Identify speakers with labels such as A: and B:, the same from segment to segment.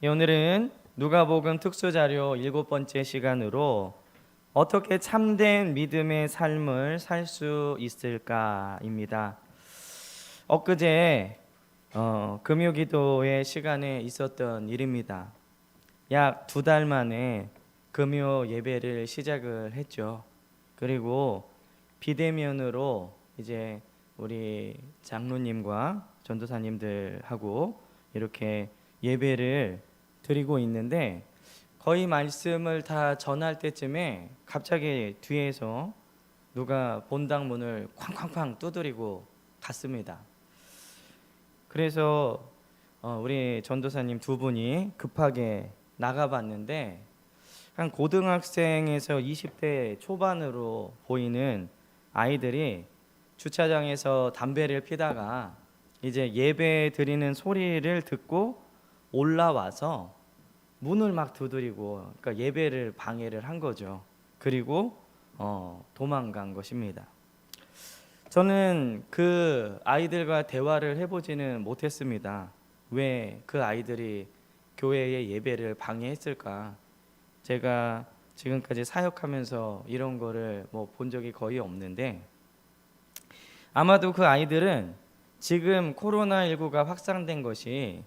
A: 오늘은 누가복음 특수자료 7번째 시간으로 어떻게 참된 믿음의 삶을 살 수 있을까입니다. 엊그제 금요기도의 시간에 있었던 일입니다. 약 2달 만에 금요 예배를 시작을 했죠. 그리고 비대면으로 이제 우리 장로님과 전도사님들하고 이렇게 예배를 드리고 있는데, 거의 말씀을 다 전할 때쯤에 갑자기 뒤에서 누가 본당 문을 쾅쾅쾅 두드리고 갔습니다. 그래서 우리 전도사님 2분이 급하게 나가봤는데, 한 고등학생에서 20대 초반으로 보이는 아이들이 주차장에서 담배를 피다가 이제 예배 드리는 소리를 듣고 올라와서 문을 막 두드리고, 그러니까 예배를 방해를 한 거죠. 그리고 도망간 것입니다. 저는 그 아이들과 대화를 해보지는 못했습니다. 왜 그 아이들이 교회의 예배를 방해했을까? 제가 지금까지 사역하면서 이런 거를 본 적이 거의 없는데, 아마도 그 아이들은 지금 코로나19가 확산된 것이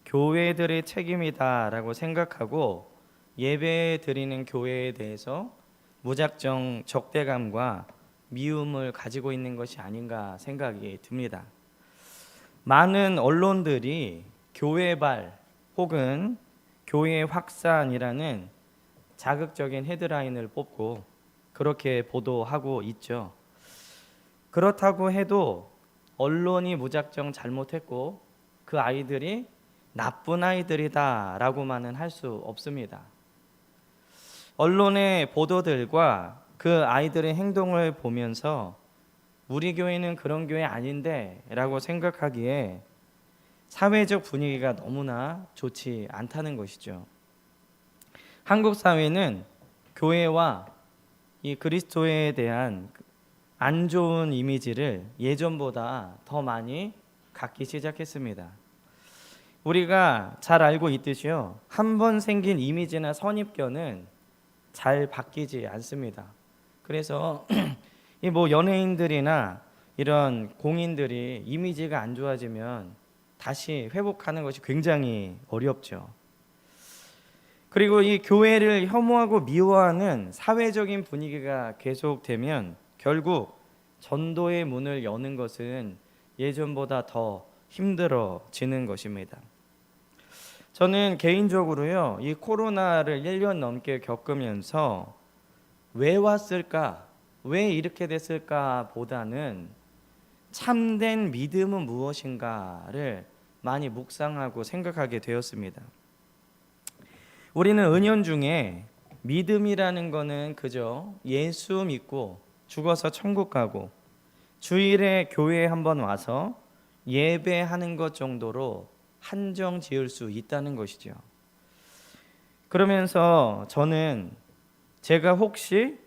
A: 교회들의 책임이다라고 생각하고 예배 드리는 교회에 대해서 무작정 적대감과 미움을 가지고 있는 것이 아닌가 생각이 듭니다. 많은 언론들이 교회발 혹은 교회 확산이라는 자극적인 헤드라인을 뽑고 그렇게 보도하고 있죠. 그렇다고 해도 언론이 무작정 잘못했고 그 아이들이 나쁜 아이들이다 라고만은 할 수 없습니다. 언론의 보도들과 그 아이들의 행동을 보면서 우리 교회는 그런 교회 아닌데 라고 생각하기에 사회적 분위기가 너무나 좋지 않다는 것이죠. 한국 사회는 교회와 이 그리스도에 대한 안 좋은 이미지를 예전보다 더 많이 갖기 시작했습니다. 우리가 잘 알고 있듯이요, 한 번 생긴 이미지나 선입견은 잘 바뀌지 않습니다. 그래서 연예인들이나 이런 공인들이 이미지가 안 좋아지면 다시 회복하는 것이 굉장히 어렵죠. 그리고 이 교회를 혐오하고 미워하는 사회적인 분위기가 계속되면 결국 전도의 문을 여는 것은 예전보다 더 힘들어지는 것입니다. 저는 개인적으로요, 이 코로나를 1년 넘게 겪으면서 왜 왔을까, 왜 이렇게 됐을까 보다는 참된 믿음은 무엇인가를 많이 묵상하고 생각하게 되었습니다. 우리는 은연중에 믿음이라는 거는 그저 예수 믿고 죽어서 천국 가고 주일에 교회에 한번 와서 예배하는 것 정도로 한정 지을 수 있다는 것이죠. 그러면서 저는 제가 혹시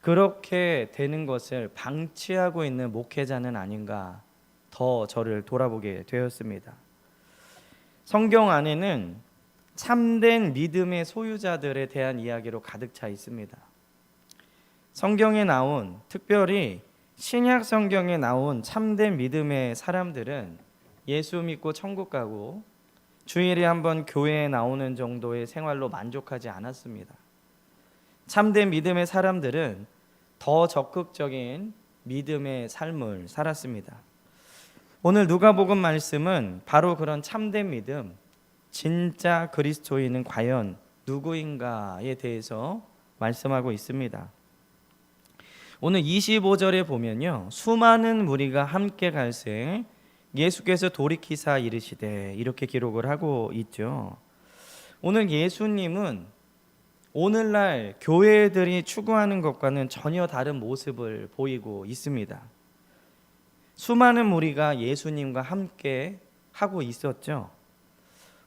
A: 그렇게 되는 것을 방치하고 있는 목회자는 아닌가 더 저를 돌아보게 되었습니다. 성경 안에는 참된 믿음의 소유자들에 대한 이야기로 가득 차 있습니다. 성경에 나온, 특별히 신약 성경에 나온 참된 믿음의 사람들은 예수 믿고 천국 가고 주일에 한번 교회에 나오는 정도의 생활로 만족하지 않았습니다. 참된 믿음의 사람들은 더 적극적인 믿음의 삶을 살았습니다. 오늘 누가복음 말씀은 바로 그런 참된 믿음, 진짜 그리스도인은 과연 누구인가에 대해서 말씀하고 있습니다. 오늘 25절에 보면요, 수많은 무리가 함께 갈새 예수께서 돌이키사 이르시되, 이렇게 기록을 하고 있죠. 오늘 예수님은 오늘날 교회들이 추구하는 것과는 전혀 다른 모습을 보이고 있습니다. 수많은 무리가 예수님과 함께 하고 있었죠.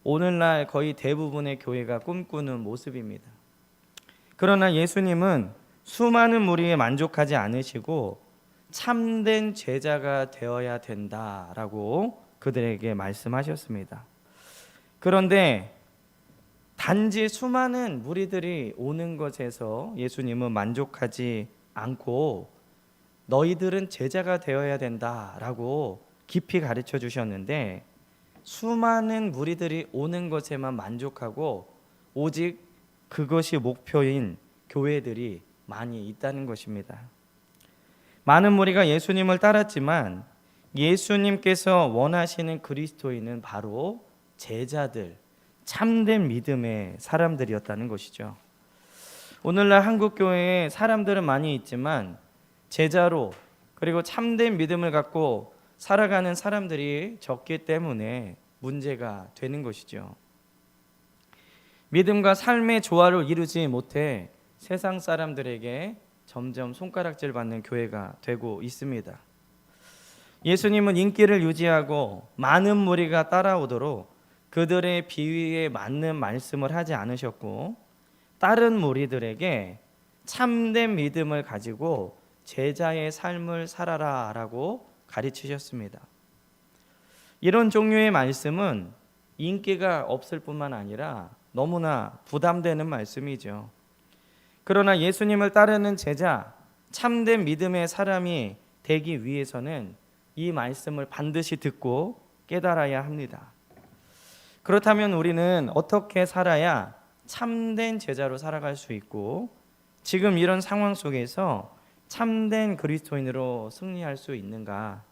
A: 오늘날 거의 대부분의 교회가 꿈꾸는 모습입니다. 그러나 예수님은 수많은 무리에 만족하지 않으시고 참된 제자가 되어야 된다라고 그들에게 말씀하셨습니다. 그런데 단지 수많은 무리들이 오는 것에서 예수님은 만족하지 않고 너희들은 제자가 되어야 된다라고 깊이 가르쳐 주셨는데, 수많은 무리들이 오는 것에만 만족하고 오직 그것이 목표인 교회들이 많이 있다는 것입니다. 많은 무리가 예수님을 따랐지만 예수님께서 원하시는 그리스도인은 바로 제자들, 참된 믿음의 사람들이었다는 것이죠. 오늘날 한국 교회에 사람들은 많이 있지만 제자로 그리고 참된 믿음을 갖고 살아가는 사람들이 적기 때문에 문제가 되는 것이죠. 믿음과 삶의 조화를 이루지 못해 세상 사람들에게 점점 손가락질 받는 교회가 되고 있습니다. 예수님은 인기를 유지하고 많은 무리가 따라오도록 그들의 비위에 맞는 말씀을 하지 않으셨고, 다른 무리들에게 참된 믿음을 가지고 제자의 삶을 살아라 라고 가르치셨습니다. 이런 종류의 말씀은 인기가 없을 뿐만 아니라 너무나 부담되는 말씀이죠. 그러나 예수님을 따르는 제자, 참된 믿음의 사람이 되기 위해서는 이 말씀을 반드시 듣고 깨달아야 합니다. 그렇다면 우리는 어떻게 살아야 참된 제자로 살아갈 수 있고, 지금 이런 상황 속에서 참된 그리스도인으로 승리할 수 있는가?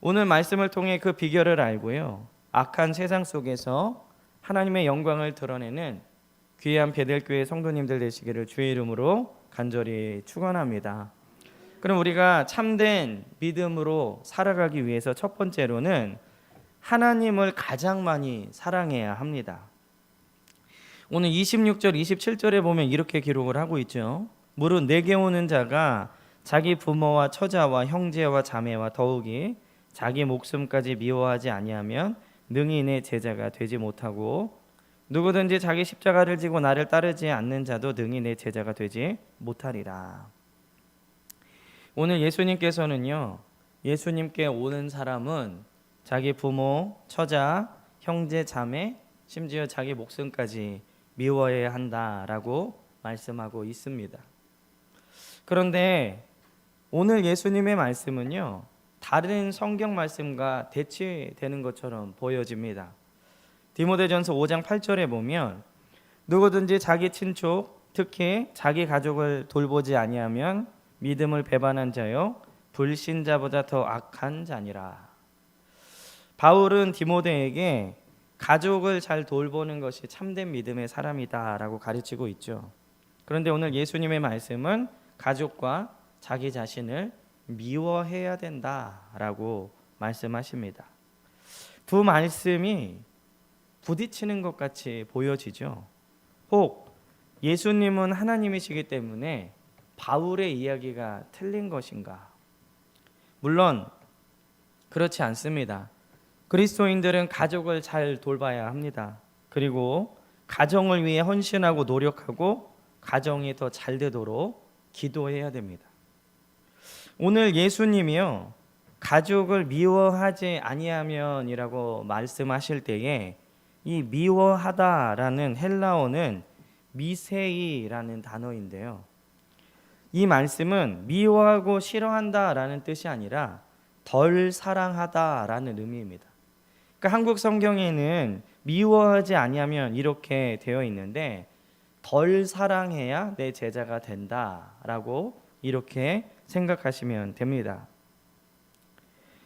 A: 오늘 말씀을 통해 그 비결을 알고요, 악한 세상 속에서 하나님의 영광을 드러내는 귀한 베델교회 성도님들 되시기를 주의 이름으로 간절히 축원합니다. 그럼 우리가 참된 믿음으로 살아가기 위해서 첫 번째로는 하나님을 가장 많이 사랑해야 합니다. 오늘 26절, 27절에 보면 이렇게 기록을 하고 있죠. 무릇 내게 오는 자가 자기 부모와 처자와 형제와 자매와 더욱이 자기 목숨까지 미워하지 아니하면 능히 내 제자가 되지 못하고, 누구든지 자기 십자가를 지고 나를 따르지 않는 자도 능히 내 제자가 되지 못하리라. 오늘 예수님께서는요, 예수님께 오는 사람은 자기 부모, 처자, 형제, 자매, 심지어 자기 목숨까지 미워해야 한다라고 말씀하고 있습니다. 그런데 오늘 예수님의 말씀은요, 다른 성경 말씀과 대치되는 것처럼 보여집니다. 디모데전서 5장 8절에 보면 누구든지 자기 친족, 특히 자기 가족을 돌보지 아니하면 믿음을 배반한 자요 불신자보다 더 악한 자니라. 바울은 디모데에게 가족을 잘 돌보는 것이 참된 믿음의 사람이다라고 가르치고 있죠. 그런데 오늘 예수님의 말씀은 가족과 자기 자신을 미워해야 된다라고 말씀하십니다. 두 말씀이 부딪히는 것 같이 보여지죠. 혹 예수님은 하나님이시기 때문에 바울의 이야기가 틀린 것인가? 물론 그렇지 않습니다. 그리스도인들은 가족을 잘 돌봐야 합니다. 그리고 가정을 위해 헌신하고 노력하고 가정이 더 잘 되도록 기도해야 됩니다. 오늘 예수님이요, 가족을 미워하지 아니하면이라고 말씀하실 때에 이 미워하다라는 헬라어는 미세이라는 단어인데요, 이 말씀은 미워하고 싫어한다라는 뜻이 아니라 덜 사랑하다라는 의미입니다. 그러니까 한국 성경에는 미워하지 아니하면 이렇게 되어 있는데 덜 사랑해야 내 제자가 된다라고 이렇게 생각하시면 됩니다.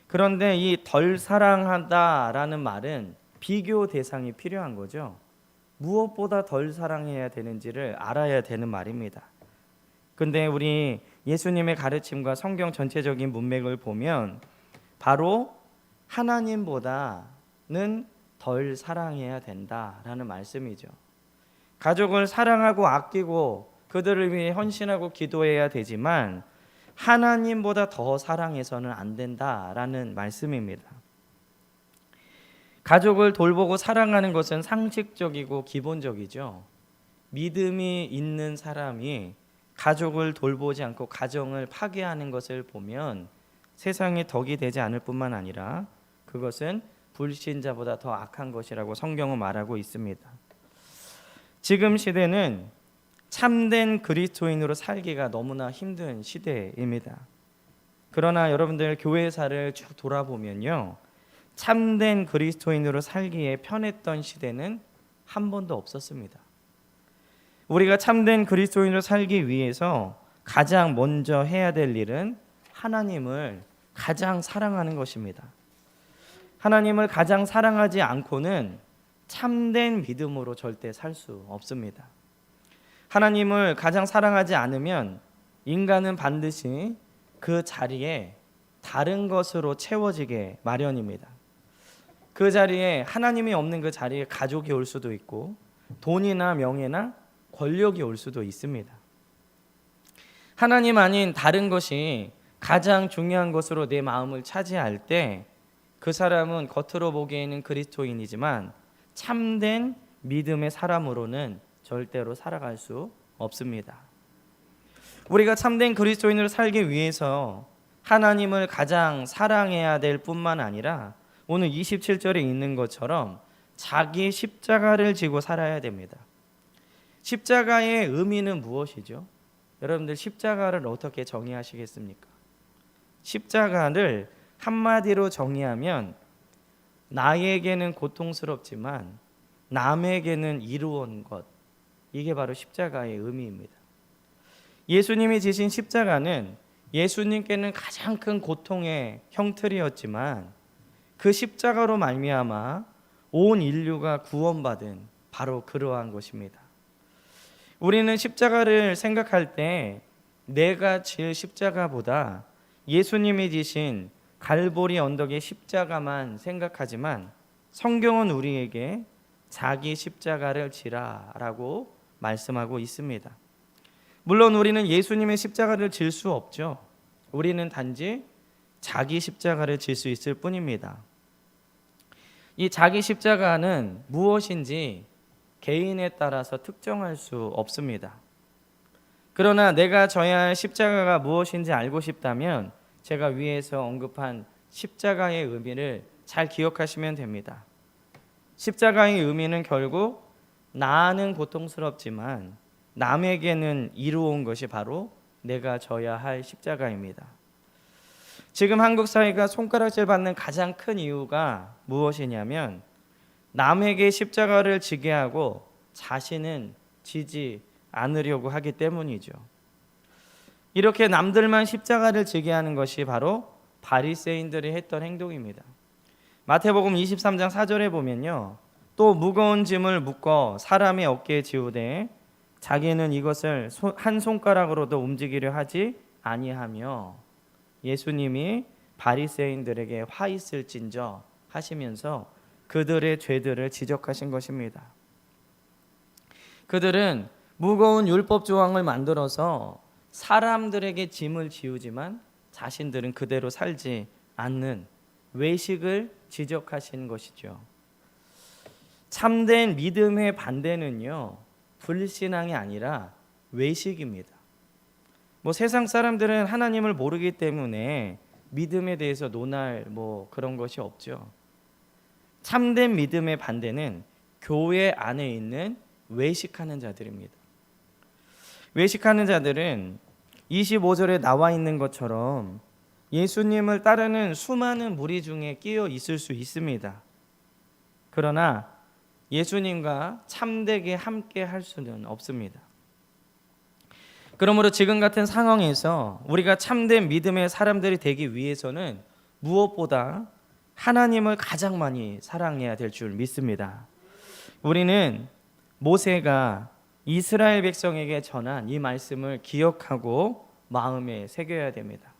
A: 그런데 이 덜 사랑하다라는 말은 비교 대상이 필요한 거죠. 무엇보다 덜 사랑해야 되는지를 알아야 되는 말입니다. 근데 우리 예수님의 가르침과 성경 전체적인 문맥을 보면 바로 하나님보다는 덜 사랑해야 된다라는 말씀이죠. 가족을 사랑하고 아끼고 그들을 위해 헌신하고 기도해야 되지만 하나님보다 더 사랑해서는 안 된다라는 말씀입니다. 가족을 돌보고 사랑하는 것은 상식적이고 기본적이죠. 믿음이 있는 사람이 가족을 돌보지 않고 가정을 파괴하는 것을 보면 세상에 덕이 되지 않을 뿐만 아니라 그것은 불신자보다 더 악한 것이라고 성경은 말하고 있습니다. 지금 시대는 참된 그리스도인으로 살기가 너무나 힘든 시대입니다. 그러나 여러분들 교회사를 쭉 돌아보면요, 참된 그리스도인으로 살기에 편했던 시대는 한 번도 없었습니다. 우리가 참된 그리스도인으로 살기 위해서 가장 먼저 해야 될 일은 하나님을 가장 사랑하는 것입니다. 하나님을 가장 사랑하지 않고는 참된 믿음으로 절대 살 수 없습니다. 하나님을 가장 사랑하지 않으면 인간은 반드시 그 자리에 다른 것으로 채워지게 마련입니다. 그 자리에 하나님이 없는 그 자리에 가족이 올 수도 있고 돈이나 명예나 권력이 올 수도 있습니다. 하나님 아닌 다른 것이 가장 중요한 것으로 내 마음을 차지할 때 그 사람은 겉으로 보기에는 그리스도인이지만 참된 믿음의 사람으로는 절대로 살아갈 수 없습니다. 우리가 참된 그리스도인으로 살기 위해서 하나님을 가장 사랑해야 될 뿐만 아니라 오늘 27절에 있는 것처럼 자기 십자가를 지고 살아야 됩니다. 십자가의 의미는 무엇이죠? 여러분들 십자가를 어떻게 정의하시겠습니까? 십자가를 한마디로 정의하면 나에게는 고통스럽지만 남에게는 이루어온 것, 이게 바로 십자가의 의미입니다. 예수님이 지신 십자가는 예수님께는 가장 큰 고통의 형틀이었지만 그 십자가로 말미암아 온 인류가 구원받은 바로 그러한 것입니다. 우리는 십자가를 생각할 때 내가 질 십자가보다 예수님이 지신 갈보리 언덕의 십자가만 생각하지만 성경은 우리에게 자기 십자가를 지라라고 말씀하고 있습니다. 물론 우리는 예수님의 십자가를 질 수 없죠. 우리는 단지 자기 십자가를 질 수 있을 뿐입니다. 이 자기 십자가는 무엇인지 개인에 따라서 특정할 수 없습니다. 그러나 내가 져야 할 십자가가 무엇인지 알고 싶다면 제가 위에서 언급한 십자가의 의미를 잘 기억하시면 됩니다. 십자가의 의미는 결국 나는 고통스럽지만 남에게는 이루어온 것이 바로 내가 져야 할 십자가입니다. 지금 한국 사회가 손가락질 받는 가장 큰 이유가 무엇이냐면 남에게 십자가를 지게 하고 자신은 지지 않으려고 하기 때문이죠. 이렇게 남들만 십자가를 지게 하는 것이 바로 바리새인들이 했던 행동입니다. 마태복음 23장 4절에 보면요, 또 무거운 짐을 묶어 사람의 어깨에 지우되 자기는 이것을 한 손가락으로도 움직이려 하지 아니하며 예수님이 바리새인들에게 화 있을진저 하시면서 그들의 죄들을 지적하신 것입니다. 그들은 무거운 율법 조항을 만들어서 사람들에게 짐을 지우지만 자신들은 그대로 살지 않는 외식을 지적하신 것이죠. 참된 믿음의 반대는요, 불신앙이 아니라 외식입니다. 세상 사람들은 하나님을 모르기 때문에 믿음에 대해서 논할 그런 것이 없죠. 참된 믿음의 반대는 교회 안에 있는 외식하는 자들입니다. 외식하는 자들은 25절에 나와 있는 것처럼 예수님을 따르는 수많은 무리 중에 끼어 있을 수 있습니다. 그러나 예수님과 참되게 함께 할 수는 없습니다. 그러므로 지금 같은 상황에서 우리가 참된 믿음의 사람들이 되기 위해서는 무엇보다 하나님을 가장 많이 사랑해야 될 줄 믿습니다. 우리는 모세가 이스라엘 백성에게 전한 이 말씀을 기억하고 마음에 새겨야 됩니다.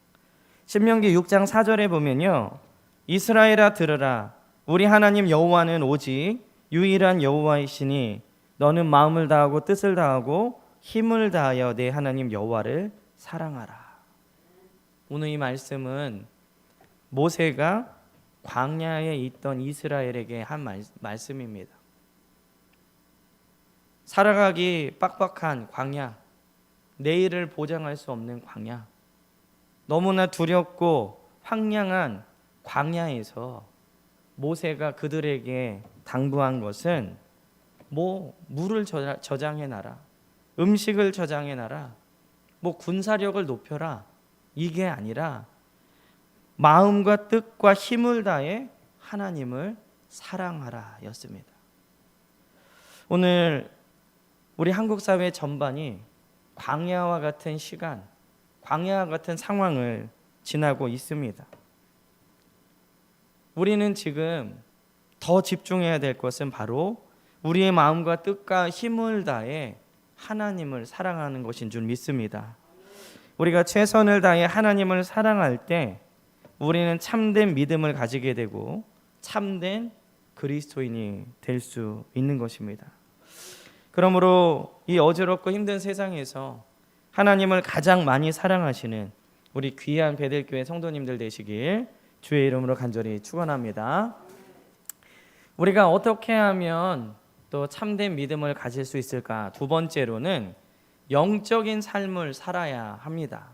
A: 신명기 6장 4절에 보면요, 이스라엘아 들으라, 우리 하나님 여호와는 오직 유일한 여호와이시니 너는 마음을 다하고 뜻을 다하고 힘을 다하여 내 하나님 여호와를 사랑하라. 오늘 이 말씀은 모세가 광야에 있던 이스라엘에게 한 말씀입니다. 살아가기 빡빡한 광야, 내일을 보장할 수 없는 광야, 너무나 두렵고 황량한 광야에서 모세가 그들에게 당부한 것은 뭐 물을 저장해놔라, 음식을 저장해놔라, 뭐 군사력을 높여라, 이게 아니라 마음과 뜻과 힘을 다해 하나님을 사랑하라 였습니다. 오늘 우리 한국 사회 전반이 광야와 같은 시간, 광야와 같은 상황을 지나고 있습니다. 우리는 지금 더 집중해야 될 것은 바로 우리의 마음과 뜻과 힘을 다해 하나님을 사랑하는 것인 줄 믿습니다. 우리가 최선을 다해 하나님을 사랑할 때 우리는 참된 믿음을 가지게 되고 참된 그리스도인이 될 수 있는 것입니다. 그러므로 이 어지럽고 힘든 세상에서 하나님을 가장 많이 사랑하시는 우리 귀한 베델교회 성도님들 되시길 주의 이름으로 간절히 축원합니다. 우리가 어떻게 하면 또 참된 믿음을 가질 수 있을까? 두 번째로는 영적인 삶을 살아야 합니다.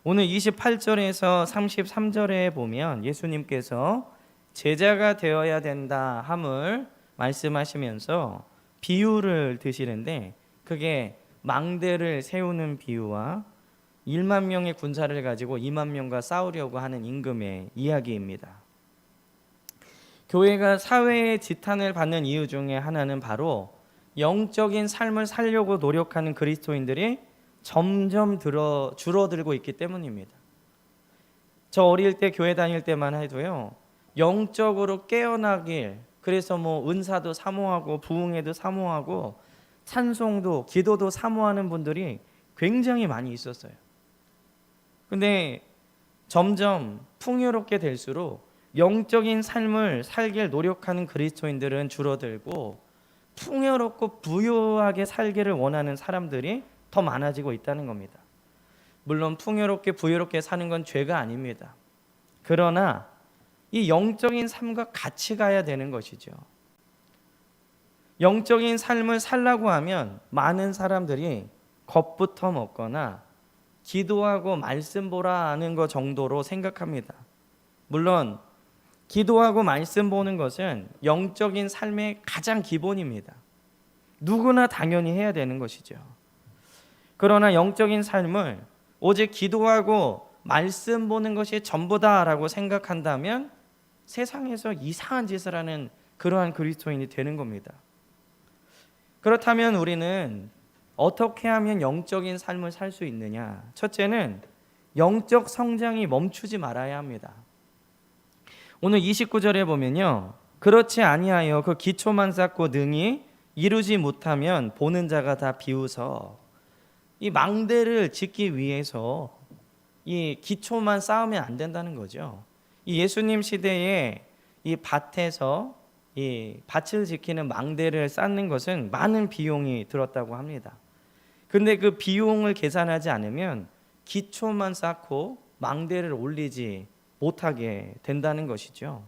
A: 오늘 28절에서 33절에 보면 예수님께서 제자가 되어야 된다 함을 말씀하시면서 비유를 드시는데, 그게 망대를 세우는 비유와 1만 명의 군사를 가지고 2만 명과 싸우려고 하는 임금의 이야기입니다. 교회가 사회의 지탄을 받는 이유 중에 하나는 바로 영적인 삶을 살려고 노력하는 그리스도인들이 점점 줄어들고 있기 때문입니다. 저 어릴 때 교회 다닐 때만 해도요, 영적으로 깨어나길, 그래서 뭐 은사도 사모하고 부흥회도 사모하고 찬송도 기도도 사모하는 분들이 굉장히 많이 있었어요. 근데 점점 풍요롭게 될수록 영적인 삶을 살길 노력하는 그리스도인들은 줄어들고 풍요롭고 부유하게 살기를 원하는 사람들이 더 많아지고 있다는 겁니다. 물론 풍요롭게 부유롭게 사는 건 죄가 아닙니다. 그러나 이 영적인 삶과 같이 가야 되는 것이죠. 영적인 삶을 살라고 하면 많은 사람들이 겁부터 먹거나 기도하고 말씀 보라 하는 것 정도로 생각합니다. 물론 기도하고 말씀 보는 것은 영적인 삶의 가장 기본입니다. 누구나 당연히 해야 되는 것이죠. 그러나 영적인 삶을 오직 기도하고 말씀 보는 것이 전부다라고 생각한다면 세상에서 이상한 짓을 하는 그러한 그리스도인이 되는 겁니다. 그렇다면 우리는 어떻게 하면 영적인 삶을 살 수 있느냐? 첫째는 영적 성장이 멈추지 말아야 합니다. 오늘 29절에 보면요, 그렇지 아니하여 그 기초만 쌓고 능히 이루지 못하면 보는 자가 다 비웃어. 이 망대를 짓기 위해서 이 기초만 쌓으면 안 된다는 거죠. 이 예수님 시대에 이 밭에서 이 밭을 지키는 망대를 쌓는 것은 많은 비용이 들었다고 합니다. 근데 그 비용을 계산하지 않으면 기초만 쌓고 망대를 올리지 못하게 된다는 것이죠.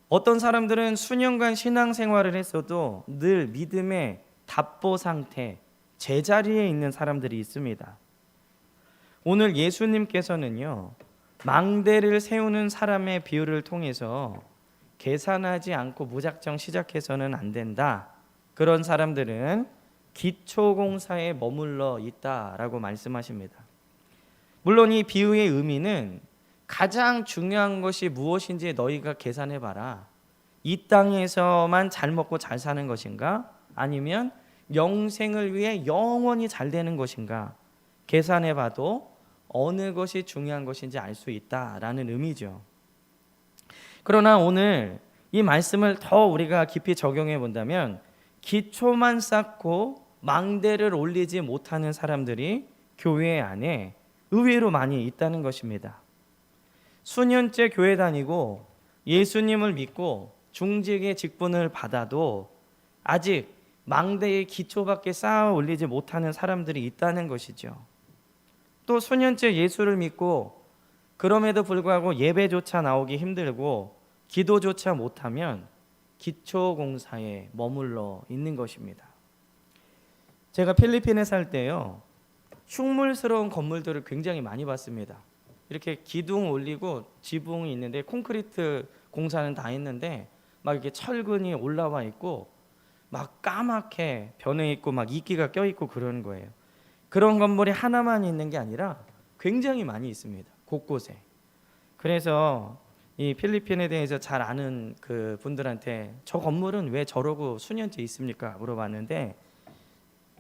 A: 어떤 사람들은 수년간 신앙생활을 했어도 늘 믿음의 답보 상태, 제자리에 있는 사람들이 있습니다. 오늘 예수님께서는요, 망대를 세우는 사람의 비유를 통해서 계산하지 않고 무작정 시작해서는 안 된다, 그런 사람들은 기초공사에 머물러 있다라고 말씀하십니다. 물론 이 비유의 의미는 가장 중요한 것이 무엇인지 너희가 계산해봐라, 이 땅에서만 잘 먹고 잘 사는 것인가, 아니면 영생을 위해 영원히 잘 되는 것인가, 계산해봐도 어느 것이 중요한 것인지 알 수 있다라는 의미죠. 그러나 오늘 이 말씀을 더 우리가 깊이 적용해 본다면 기초만 쌓고 망대를 올리지 못하는 사람들이 교회 안에 의외로 많이 있다는 것입니다. 수년째 교회 다니고 예수님을 믿고 중직의 직분을 받아도 아직 망대의 기초밖에 쌓아 올리지 못하는 사람들이 있다는 것이죠. 또 수년째 예수를 믿고 그럼에도 불구하고 예배조차 나오기 힘들고 기도조차 못하면 기초공사에 머물러 있는 것입니다. 제가 필리핀에 살 때요, 흉물스러운 건물들을 굉장히 많이 봤습니다. 이렇게 기둥 올리고 지붕이 있는데 콘크리트 공사는 다 했는데 막 이렇게 철근이 올라와 있고 막 까맣게 변해 있고 막 이끼가 껴 있고 그러는 거예요. 그런 건물이 하나만 있는 게 아니라 굉장히 많이 있습니다. 곳곳에. 그래서 이 필리핀에 대해서 잘 아는 그 분들한테 저 건물은 왜 저러고 수년째 있습니까? 물어봤는데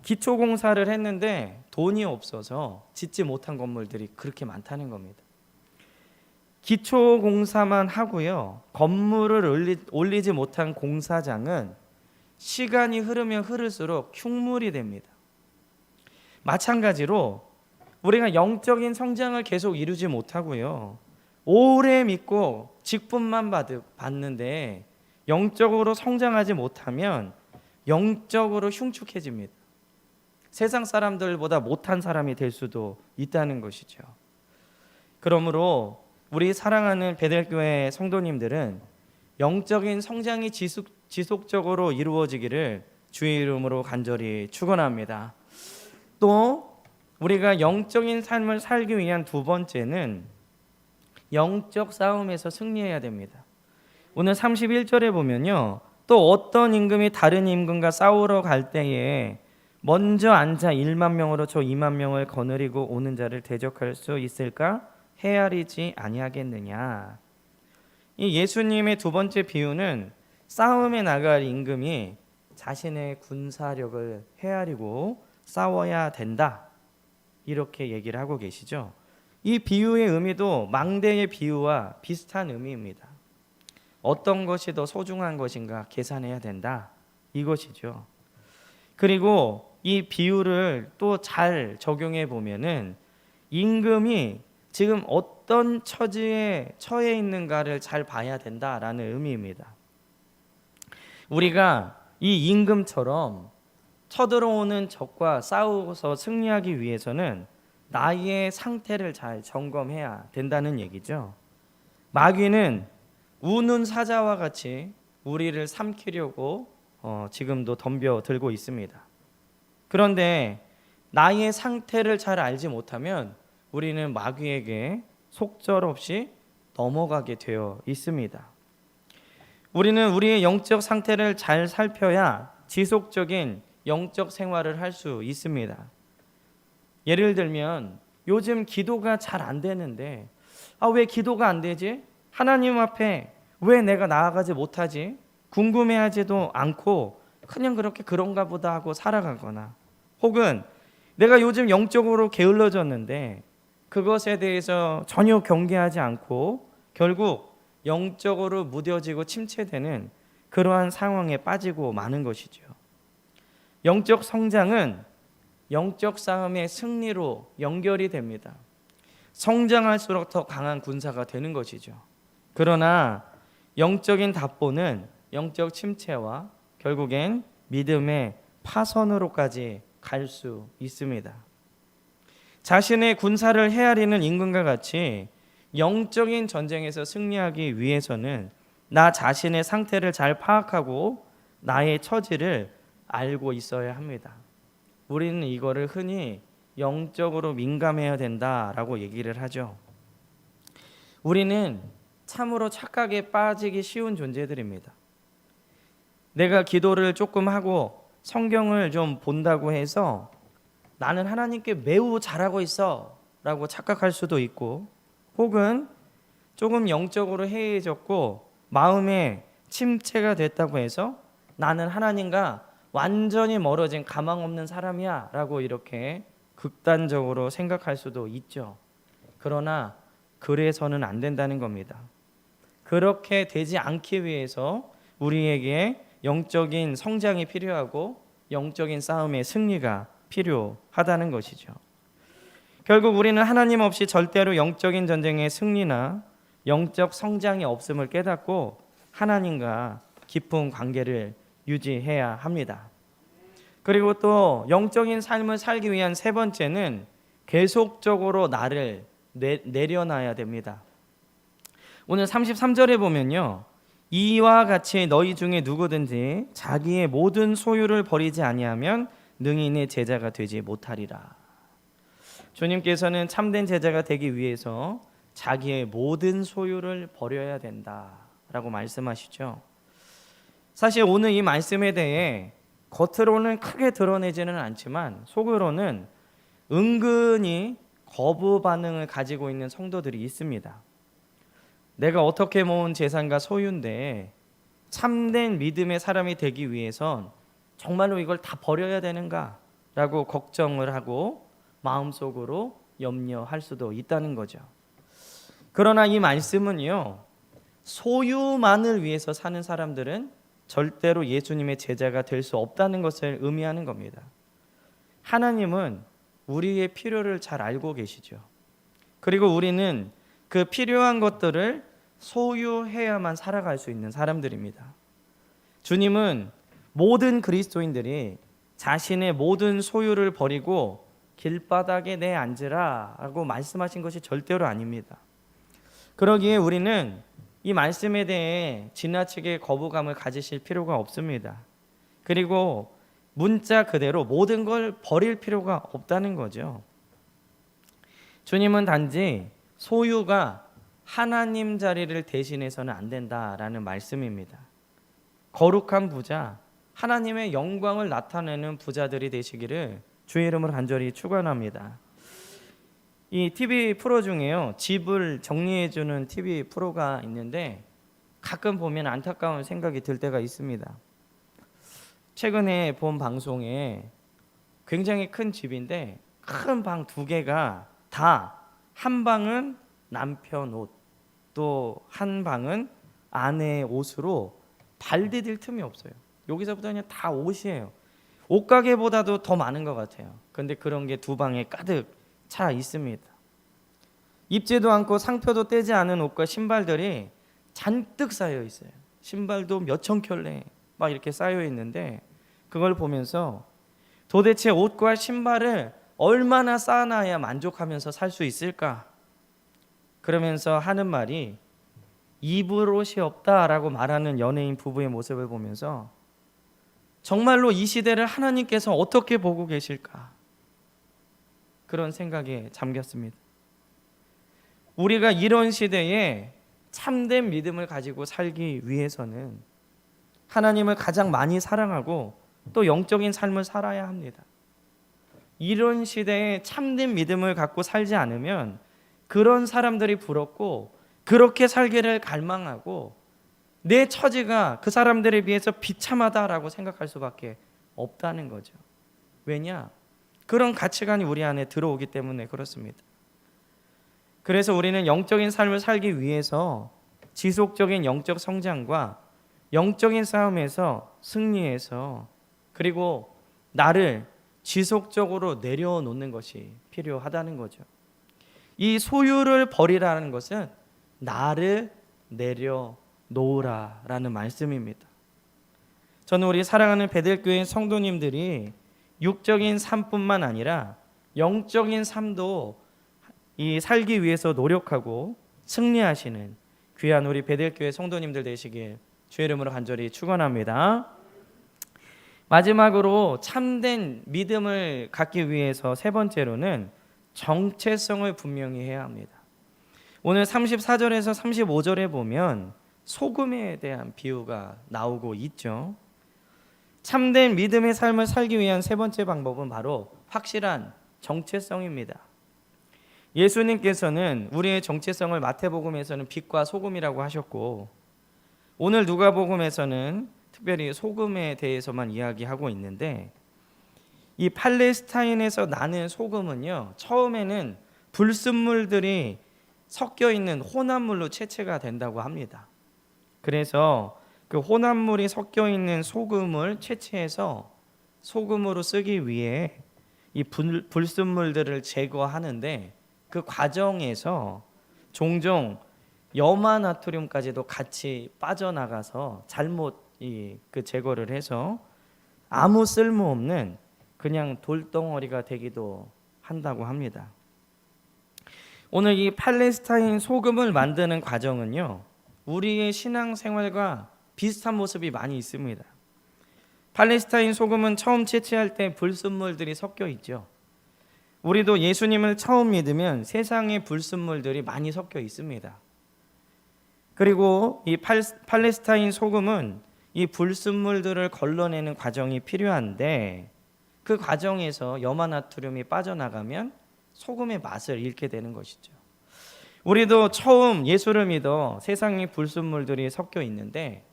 A: 기초 공사를 했는데 돈이 없어서 짓지 못한 건물들이 그렇게 많다는 겁니다. 기초 공사만 하고요. 건물을 올리지 못한 공사장은 시간이 흐르면 흐를수록 흉물이 됩니다. 마찬가지로 우리가 영적인 성장을 계속 이루지 못하고요. 오래 믿고 직분만 받는데 영적으로 성장하지 못하면 영적으로 흉측해집니다. 세상 사람들보다 못한 사람이 될 수도 있다는 것이죠. 그러므로 우리 사랑하는 베델교회 성도님들은 영적인 성장이 지속적으로 이루어지기를 주의 이름으로 간절히 축원합니다. 또 우리가 영적인 삶을 살기 위한 두 번째는 영적 싸움에서 승리해야 됩니다. 오늘 31절에 보면요. 또 어떤 임금이 다른 임금과 싸우러 갈 때에 먼저 앉아 1만 명으로 저 2만 명을 거느리고 오는 자를 대적할 수 있을까? 헤아리지 아니하겠느냐. 이 예수님의 두 번째 비유는 싸움에 나갈 임금이 자신의 군사력을 헤아리고 싸워야 된다. 이렇게 얘기를 하고 계시죠. 이 비유의 의미도 망대의 비유와 비슷한 의미입니다. 어떤 것이 더 소중한 것인가 계산해야 된다. 이것이죠. 그리고 이 비유를 또 잘 적용해 보면은 임금이 지금 어떤 처지에 처해 있는가를 잘 봐야 된다라는 의미입니다. 우리가 이 임금처럼 쳐들어오는 적과 싸워서 승리하기 위해서는 나의 상태를 잘 점검해야 된다는 얘기죠. 마귀는 우는 사자와 같이 우리를 삼키려고 지금도 덤벼들고 있습니다. 그런데 나의 상태를 잘 알지 못하면 우리는 마귀에게 속절없이 넘어가게 되어 있습니다. 우리는 우리의 영적 상태를 잘 살펴야 지속적인 영적 생활을 할 수 있습니다. 예를 들면 요즘 기도가 잘 안 되는데 왜 기도가 안 되지? 하나님 앞에 왜 내가 나아가지 못하지? 궁금해하지도 않고 그냥 그렇게 그런가 보다 하고 살아가거나, 혹은 내가 요즘 영적으로 게을러졌는데 그것에 대해서 전혀 경계하지 않고 결국 영적으로 무뎌지고 침체되는 그러한 상황에 빠지고 마는 것이죠. 영적 성장은 영적 싸움의 승리로 연결이 됩니다. 성장할수록 더 강한 군사가 되는 것이죠. 그러나 영적인 답보는 영적 침체와 결국엔 믿음의 파선으로까지 갈 수 있습니다. 자신의 군사를 헤아리는 임금과 같이 영적인 전쟁에서 승리하기 위해서는 나 자신의 상태를 잘 파악하고 나의 처지를 알고 있어야 합니다. 우리는 이거를 흔히 영적으로 민감해야 된다라고 얘기를 하죠. 우리는 참으로 착각에 빠지기 쉬운 존재들입니다. 내가 기도를 조금 하고 성경을 좀 본다고 해서 나는 하나님께 매우 잘하고 있어 라고 착각할 수도 있고, 혹은 조금 영적으로 해이해졌고 마음에 침체가 됐다고 해서 나는 하나님과 완전히 멀어진 가망 없는 사람이야 라고 이렇게 극단적으로 생각할 수도 있죠. 그러나 그래서는 안 된다는 겁니다. 그렇게 되지 않기 위해서 우리에게 영적인 성장이 필요하고 영적인 싸움의 승리가 필요하다는 것이죠. 결국 우리는 하나님 없이 절대로 영적인 전쟁의 승리나 영적 성장이 없음을 깨닫고 하나님과 깊은 관계를 유지해야 합니다. 그리고 또 영적인 삶을 살기 위한 세 번째는 계속적으로 나를 내려놔야 됩니다. 오늘 33절에 보면요, 이와 같이 너희 중에 누구든지 자기의 모든 소유를 버리지 아니하면 능히 내 제자가 되지 못하리라. 주님께서는 참된 제자가 되기 위해서 자기의 모든 소유를 버려야 된다라고 말씀하시죠. 사실 오늘 이 말씀에 대해 겉으로는 크게 드러내지는 않지만 속으로는 은근히 거부 반응을 가지고 있는 성도들이 있습니다. 내가 어떻게 모은 재산과 소유인데 참된 믿음의 사람이 되기 위해선 정말로 이걸 다 버려야 되는가? 라고 걱정을 하고 마음속으로 염려할 수도 있다는 거죠. 그러나 이 말씀은요, 소유만을 위해서 사는 사람들은 절대로 예수님의 제자가 될 수 없다는 것을 의미하는 겁니다. 하나님은 우리의 필요를 잘 알고 계시죠. 그리고 우리는 그 필요한 것들을 소유해야만 살아갈 수 있는 사람들입니다. 주님은 모든 그리스도인들이 자신의 모든 소유를 버리고 길바닥에 내앉으라 라고 말씀하신 것이 절대로 아닙니다. 그러기에 우리는 이 말씀에 대해 지나치게 거부감을 가지실 필요가 없습니다. 그리고 문자 그대로 모든 걸 버릴 필요가 없다는 거죠. 주님은 단지 소유가 하나님 자리를 대신해서는 안 된다라는 말씀입니다. 거룩한 부자, 하나님의 영광을 나타내는 부자들이 되시기를 주의 이름으로 간절히 축원합니다. 이 TV 프로 중에요, 집을 정리해주는 TV 프로가 있는데 가끔 보면 안타까운 생각이 들 때가 있습니다. 최근에 본 방송에 굉장히 큰 집인데 큰 방 2개가 다 한 방은 남편 옷, 또 한 방은 아내의 옷으로 발 디딜 틈이 없어요. 여기서부터 그냥 다 옷이에요. 옷가게보다도 더 많은 것 같아요. 그런데 그런 게 2방에 가득 차 있습니다. 입지도 않고 상표도 떼지 않은 옷과 신발들이 잔뜩 쌓여 있어요. 신발도 몇천 켤레 막 이렇게 쌓여 있는데 그걸 보면서 도대체 옷과 신발을 얼마나 쌓아놔야 만족하면서 살 수 있을까? 그러면서 하는 말이 입을 옷이 없다라고 말하는 연예인 부부의 모습을 보면서 정말로 이 시대를 하나님께서 어떻게 보고 계실까? 그런 생각에 잠겼습니다. 우리가 이런 시대에 참된 믿음을 가지고 살기 위해서는 하나님을 가장 많이 사랑하고 또 영적인 삶을 살아야 합니다. 이런 시대에 참된 믿음을 갖고 살지 않으면 그런 사람들이 부럽고 그렇게 살기를 갈망하고 내 처지가 그 사람들에 비해서 비참하다라고 생각할 수밖에 없다는 거죠. 왜냐? 그런 가치관이 우리 안에 들어오기 때문에 그렇습니다. 그래서 우리는 영적인 삶을 살기 위해서 지속적인 영적 성장과 영적인 싸움에서 승리해서 그리고 나를 지속적으로 내려놓는 것이 필요하다는 거죠. 이 소유를 버리라는 것은 나를 내려놓으라라는 말씀입니다. 저는 우리 사랑하는 베델교회 성도님들이 육적인 삶뿐만 아니라 영적인 삶도 이 살기 위해서 노력하고 승리하시는 귀한 우리 베델교회 성도님들 되시길 주의 이름으로 간절히 축원합니다. 마지막으로 참된 믿음을 갖기 위해서 3번째로는 정체성을 분명히 해야 합니다. 오늘 34절에서 35절에 보면 소금에 대한 비유가 나오고 있죠. 참된 믿음의 삶을 살기 위한 3번째 방법은 바로 확실한 정체성입니다. 예수님께서는 우리의 정체성을 마태복음에서는 빛과 소금이라고 하셨고 오늘 누가복음에서는 특별히 소금에 대해서만 이야기하고 있는데 이 팔레스타인에서 나는 소금은요, 처음에는 불순물들이 섞여 있는 혼합물로 채취가 된다고 합니다. 그래서 그 혼합물이 섞여 있는 소금을 채취해서 소금으로 쓰기 위해 이 불순물들을 제거하는데 그 과정에서 종종 염화나트륨까지도 같이 빠져나가서 잘못 그 제거를 해서 아무 쓸모없는 그냥 돌덩어리가 되기도 한다고 합니다. 오늘 이 팔레스타인 소금을 만드는 과정은요, 우리의 신앙생활과 비슷한 모습이 많이 있습니다. 팔레스타인 소금은 처음 채취할 때 불순물들이 섞여 있죠. 우리도 예수님을 처음 믿으면 세상에 불순물들이 많이 섞여 있습니다. 그리고 이 팔레스타인 소금은 이 불순물들을 걸러내는 과정이 필요한데 그 과정에서 염화나트륨이 빠져나가면 소금의 맛을 잃게 되는 것이죠. 우리도 처음 예수를 믿어 세상의 불순물들이 섞여 있는데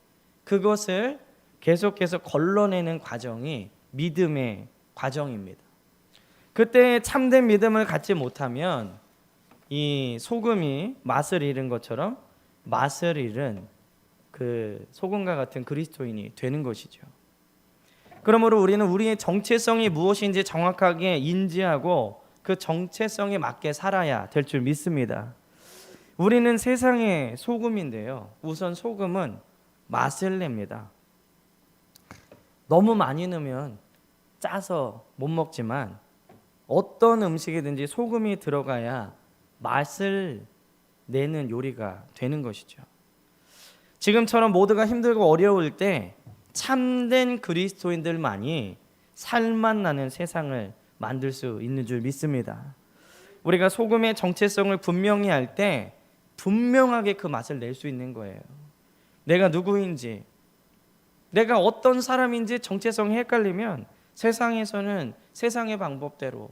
A: 그것을 계속해서 걸러내는 과정이 믿음의 과정입니다. 그때 참된 믿음을 갖지 못하면 이 소금이 맛을 잃은 것처럼 맛을 잃은 그 소금과 같은 그리스도인이 되는 것이죠. 그러므로 우리는 우리의 정체성이 무엇인지 정확하게 인지하고 그 정체성에 맞게 살아야 될 줄 믿습니다. 우리는 세상의 소금인데요. 우선 소금은 맛을 냅니다. 너무 많이 넣으면 짜서 못 먹지만 어떤 음식이든지 소금이 들어가야 맛을 내는 요리가 되는 것이죠. 지금처럼 모두가 힘들고 어려울 때 참된 그리스도인들만이 살맛 나는 세상을 만들 수 있는 줄 믿습니다. 우리가 소금의 정체성을 분명히 할 때 분명하게 그 맛을 낼 수 있는 거예요. 내가 누구인지, 내가 어떤 사람인지 정체성이 헷갈리면 세상에서는 세상의 방법대로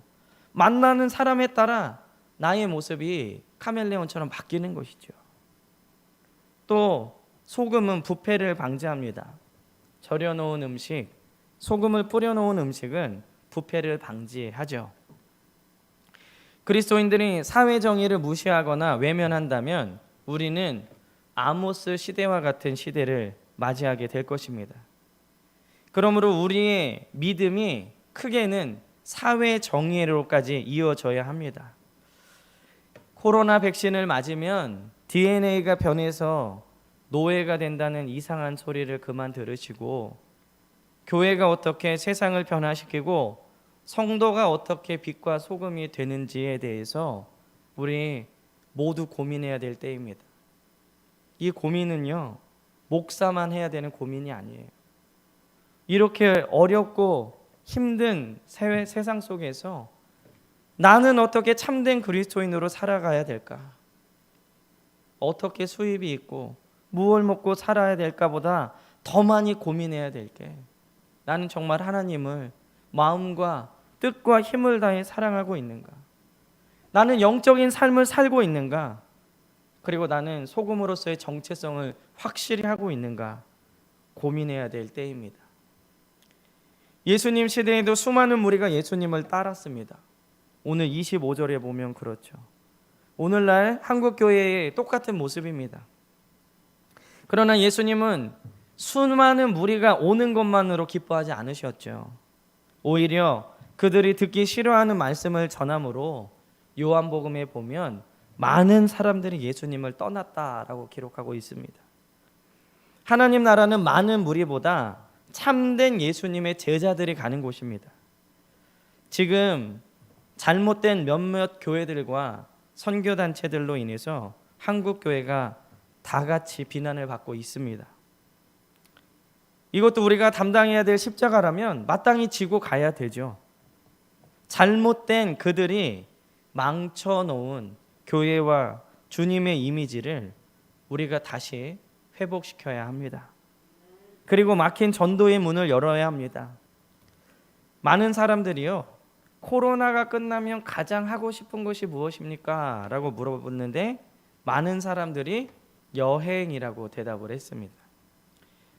A: 만나는 사람에 따라 나의 모습이 카멜레온처럼 바뀌는 것이죠. 또 소금은 부패를 방지합니다. 절여놓은 음식, 소금을 뿌려놓은 음식은 부패를 방지하죠. 그리스도인들이 사회 정의를 무시하거나 외면한다면 우리는 아모스 시대와 같은 시대를 맞이하게 될 것입니다. 그러므로 우리의 믿음이 크게는 사회 정의로까지 이어져야 합니다. 코로나 백신을 맞으면 DNA가 변해서 노예가 된다는 이상한 소리를 그만 들으시고 교회가 어떻게 세상을 변화시키고 성도가 어떻게 빛과 소금이 되는지에 대해서 우리 모두 고민해야 될 때입니다. 이 고민은요, 목사만 해야 되는 고민이 아니에요. 이렇게 어렵고 힘든 세상 속에서 나는 어떻게 참된 그리스도인으로 살아가야 될까? 어떻게 수입이 있고 무엇을 먹고 살아야 될까보다 더 많이 고민해야 될 게 나는 정말 하나님을 마음과 뜻과 힘을 다해 사랑하고 있는가? 나는 영적인 삶을 살고 있는가? 그리고 나는 소금으로서의 정체성을 확실히 하고 있는가? 고민해야 될 때입니다. 예수님 시대에도 수많은 무리가 예수님을 따랐습니다. 오늘 25절에 보면 그렇죠. 오늘날 한국교회의 똑같은 모습입니다. 그러나 예수님은 수많은 무리가 오는 것만으로 기뻐하지 않으셨죠. 오히려 그들이 듣기 싫어하는 말씀을 전함으로 요한복음에 보면 많은 사람들이 예수님을 떠났다라고 기록하고 있습니다. 하나님 나라는 많은 무리보다 참된 예수님의 제자들이 가는 곳입니다. 지금 잘못된 몇몇 교회들과 선교단체들로 인해서 한국교회가 다 같이 비난을 받고 있습니다. 이것도 우리가 담당해야 될 십자가라면 마땅히 지고 가야 되죠. 잘못된 그들이 망쳐놓은 교회와 주님의 이미지를 우리가 다시 회복시켜야 합니다. 그리고 막힌 전도의 문을 열어야 합니다. 많은 사람들이요, 코로나가 끝나면 가장 하고 싶은 것이 무엇입니까? 라고 물어봤는데 많은 사람들이 여행이라고 대답을 했습니다.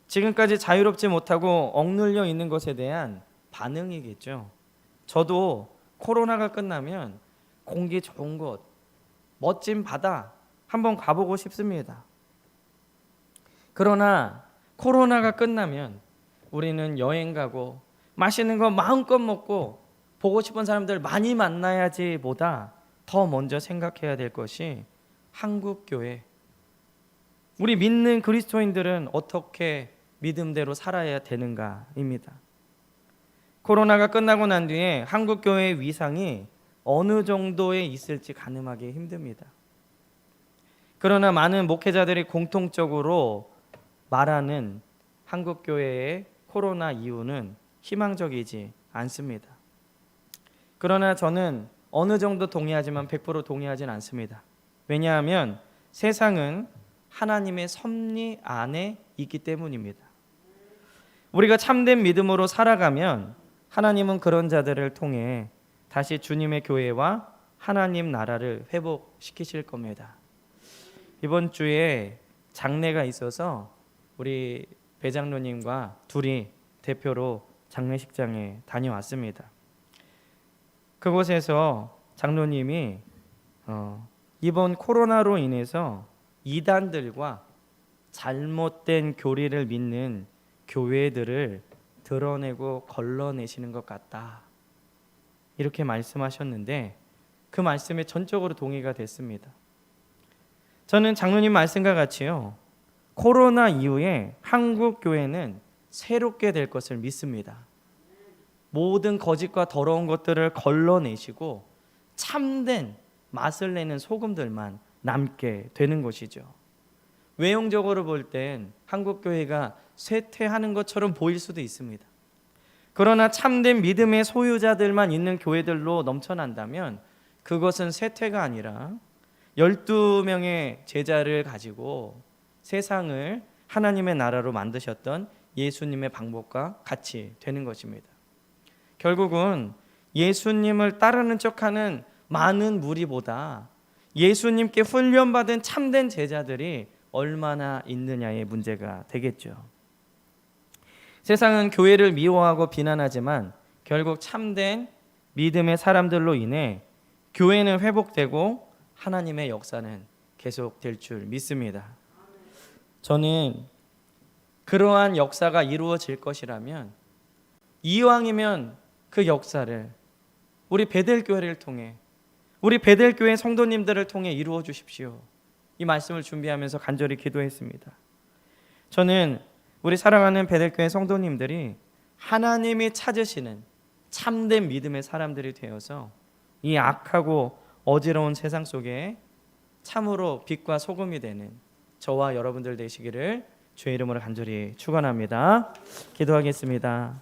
A: 지금까지 자유롭지 못하고 억눌려 있는 것에 대한 반응이겠죠. 저도 코로나가 끝나면 공기 좋은 곳, 멋진 바다 한번 가보고 싶습니다. 그러나 코로나가 끝나면 우리는 여행 가고 맛있는 거 마음껏 먹고 보고 싶은 사람들 많이 만나야지 보다 더 먼저 생각해야 될 것이 한국교회, 우리 믿는 그리스도인들은 어떻게 믿음대로 살아야 되는가입니다. 코로나가 끝나고 난 뒤에 한국교회의 위상이 어느 정도에 있을지 가늠하기 힘듭니다. 그러나 많은 목회자들이 공통적으로 말하는 한국교회의 코로나 이후는 희망적이지 않습니다. 그러나 저는 어느 정도 동의하지만 100% 동의하진 않습니다. 왜냐하면 세상은 하나님의 섭리 안에 있기 때문입니다. 우리가 참된 믿음으로 살아가면 하나님은 그런 자들을 통해 다시 주님의 교회와 하나님 나라를 회복시키실 겁니다. 이번 주에 장례가 있어서 우리 배장로님과 둘이 대표로 장례식장에 다녀왔습니다. 그곳에서 장로님이 이번 코로나로 인해서 이단들과 잘못된 교리를 믿는 교회들을 드러내고 걸러내시는 것 같다, 이렇게 말씀하셨는데 그 말씀에 전적으로 동의가 됐습니다. 저는 장로님 말씀과 같이요, 코로나 이후에 한국 교회는 새롭게 될 것을 믿습니다. 모든 거짓과 더러운 것들을 걸러내시고 참된 맛을 내는 소금들만 남게 되는 것이죠. 외형적으로 볼 땐 한국 교회가 쇠퇴하는 것처럼 보일 수도 있습니다. 그러나 참된 믿음의 소유자들만 있는 교회들로 넘쳐난다면 그것은 쇠퇴가 아니라 12명의 제자를 가지고 세상을 하나님의 나라로 만드셨던 예수님의 방법과 같이 되는 것입니다. 결국은 예수님을 따르는 척하는 많은 무리보다 예수님께 훈련받은 참된 제자들이 얼마나 있느냐의 문제가 되겠죠. 세상은 교회를 미워하고 비난하지만 결국 참된 믿음의 사람들로 인해 교회는 회복되고 하나님의 역사는 계속될 줄 믿습니다. 저는 그러한 역사가 이루어질 것이라면 이왕이면 그 역사를 우리 베델교회를 통해, 우리 베델교회 성도님들을 통해 이루어 주십시오. 이 말씀을 준비하면서 간절히 기도했습니다. 저는 우리 사랑하는 베델교회 성도님들이 하나님이 찾으시는 참된 믿음의 사람들이 되어서 이 악하고 어지러운 세상 속에 참으로 빛과 소금이 되는 저와 여러분들 되시기를 주의 이름으로 간절히 축원합니다. 기도하겠습니다.